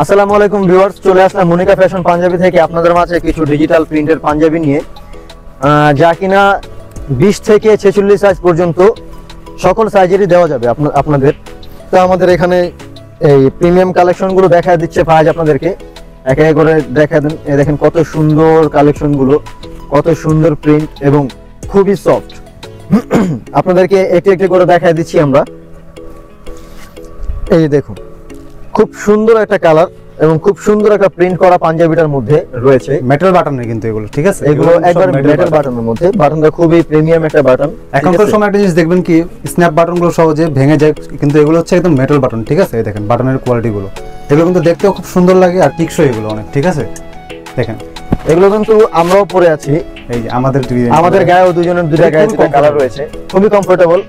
আসসালামু আলাইকুম ভিউয়ার্স, চলে আসলাম মনিকা ফ্যাশন পাঞ্জাবি থেকে আপনাদের মাঝে কিছু ডিজিটাল প্রিন্টের পাঞ্জাবি নিয়ে, যা কিনা 20 থেকে 46 সাইজ পর্যন্ত সকল সাইজেরই দেওয়া যাবে আপনাদের। তো আমাদের এখানে এই প্রিমিয়াম কালেকশনগুলো দেখা দিচ্ছে ফাজ আপনাদেরকে, একে একে করে দেখা দেন। দেখেন কত সুন্দর কালেকশনগুলো, কত সুন্দর প্রিন্ট এবং খুবই সফট। আপনাদেরকে একটু একটু করে দেখা দিচ্ছি আমরা। এই দেখুন, খুব সুন্দর একটা কালার এবং খুব সুন্দর একটা প্রিন্ট করা পাঞ্জাবিটার মধ্যে রয়েছে। মেটাল বাটনের কিন্তু এগুলো, ঠিক আছে, এগুলো একবার মেটাল বাটনের মধ্যে, বাটনটা খুবই প্রিমিয়াম একটা বাটন। এখনকার সময় একটা জিনিস দেখবেন কি, স্ন্যাপ বাটনগুলো সহজে ভেঙে যায়, কিন্তু এগুলো হচ্ছে একদম মেটাল বাটন, ঠিক আছে। দেখেন বাটনের কোয়ালিটি গুলো, এগুলো কিন্তু দেখতেও খুব সুন্দর লাগে আর টিকসই এগুলো অনেক, ঠিক আছে। দেখেন এগুলো কিন্তু আমরাও পরে আছি, এই যে আমাদের গায়েও দুজনের দুইটা গায়ে দুটো কালার রয়েছে, খুবই কমফোর্টেবল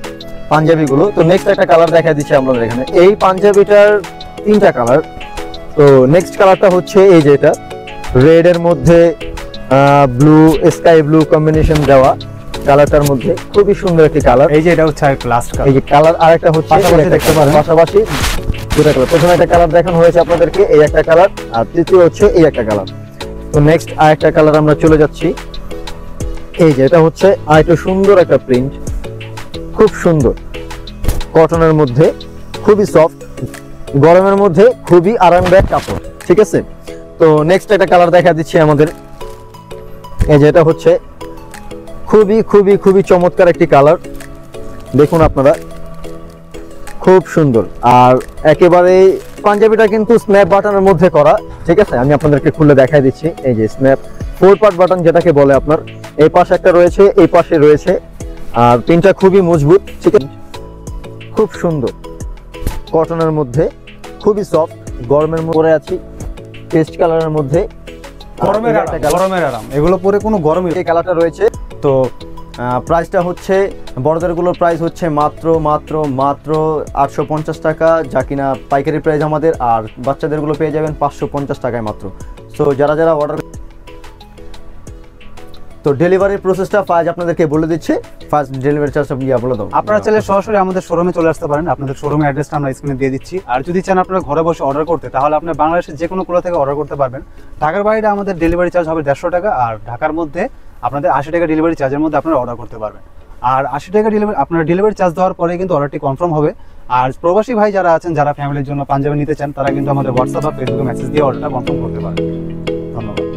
পাঞ্জাবিগুলো। তো নেক্সট একটা কালার দেখা দিচ্ছি আমাদের এখানে। এই পাঞ্জাবিটার 3টা কালার। তো নেক্সট কালারটা হচ্ছে এই যে এটা রেড এর মধ্যে ব্লু, স্কাই ব্লু কম্বিনেশন দেওয়া কালারটার মধ্যে খুবই সুন্দর একটি কালার। এই যে এটা হচ্ছে লাস্ট কালার, এই যে কালার আরেকটা হচ্ছে দেখতে পারেন পাশাপাশি দুটো কালার। প্রথমে একটা কালার দেখানো হয়েছে আপনাদেরকে, এই একটা কালার, আর তৃতীয় হচ্ছে এই একটা কালার। তো নেক্সট আরেকটা কালার আমরা চলে যাচ্ছি। এই যে এটা হচ্ছে আরেকটা সুন্দর একটা প্রিন্ট, খুব সুন্দর কটনের মধ্যে, খুবই সফট, গরমের মধ্যে খুবই আরামদায়ক কাপড়, ঠিক আছে। তো নেক্সট একটা কালার দেখা দিচ্ছি আমাদের। এই যে এটা হচ্ছে খুবই খুবই খুবই চমৎকার একটি কালার, দেখুন আপনারা, খুব সুন্দর। আর একেবারে পাঞ্জাবিটা কিন্তু স্ন্যাপ বাটনের মধ্যে করা, ঠিক আছে। আমি আপনাদেরকে খুলে দেখাই দিচ্ছি। এই যে স্ন্যাপ 4 পার্ট বাটন যেটাকে বলে, আপনার এই পাশে একটা রয়েছে, এই পাশে রয়েছে, আর পিনটা খুবই মজবুত, ঠিক আছে। খুব সুন্দর কটনের মধ্যে, খুবই সফট, গরমের মধ্যে আছি, পেস্ট কালারের মধ্যে, গরমের আরাম, এগুলো পরে কোনো গরমই। এই কালারটা রয়েছে। তো প্রাইসটা হচ্ছে বড়দেরগুলোর প্রাইস হচ্ছে মাত্র মাত্র মাত্র 850 টাকা, যা কিনা পাইকারি প্রাইস আমাদের। আর বাচ্চাদেরগুলো পেয়ে যাবেন 550 টাকায় মাত্র। সো যারা যারা অর্ডার, তো ডেলিভারির প্রসেসটা ফাজ আপনাদেরকে বলে দিচ্ছে। ফার্স্ট ডেলিভারি চার্জটা বলে দাও। আপনারা চাইলে সরাসরি আমাদের শোরুমে চলে আসতে পারেন, আপনাদের শোরুমের অ্যাড্রেসটা আমরা স্ক্রিনে দিয়ে দিচ্ছি। আর যদি চান আপনারা ঘরে বসে অর্ডার করতে, তাহলে আপনি বাংলাদেশের যে কোনো কোণা থেকে অর্ডার করতে পারবেন। ঢাকার বাইরে আমাদের ডেলিভারি চার্জ হবে 150 টাকা, আর ঢাকার মধ্যে আপনাদের 80 টাকা ডেলিভারি চার্জের মধ্যে আপনারা অর্ডার করতে পারবেন। আর 80 টাকা আপনার ডেলিভারি চার্জ দেওয়ার পরে কিন্তু অর্ডারটি কনফার্ম হবে। আর প্রবাসী ভাই যারা আছেন, যারা ফ্যামিলির জন্য পাঞ্জাবি নিতে চান, তারা কিন্তু আমাদের হোয়াটসঅ্যাপ বা ফেসবুকে মেসেজ দিয়ে অর্ডারটা কনফার্ম করতে পারেন। ধন্যবাদ।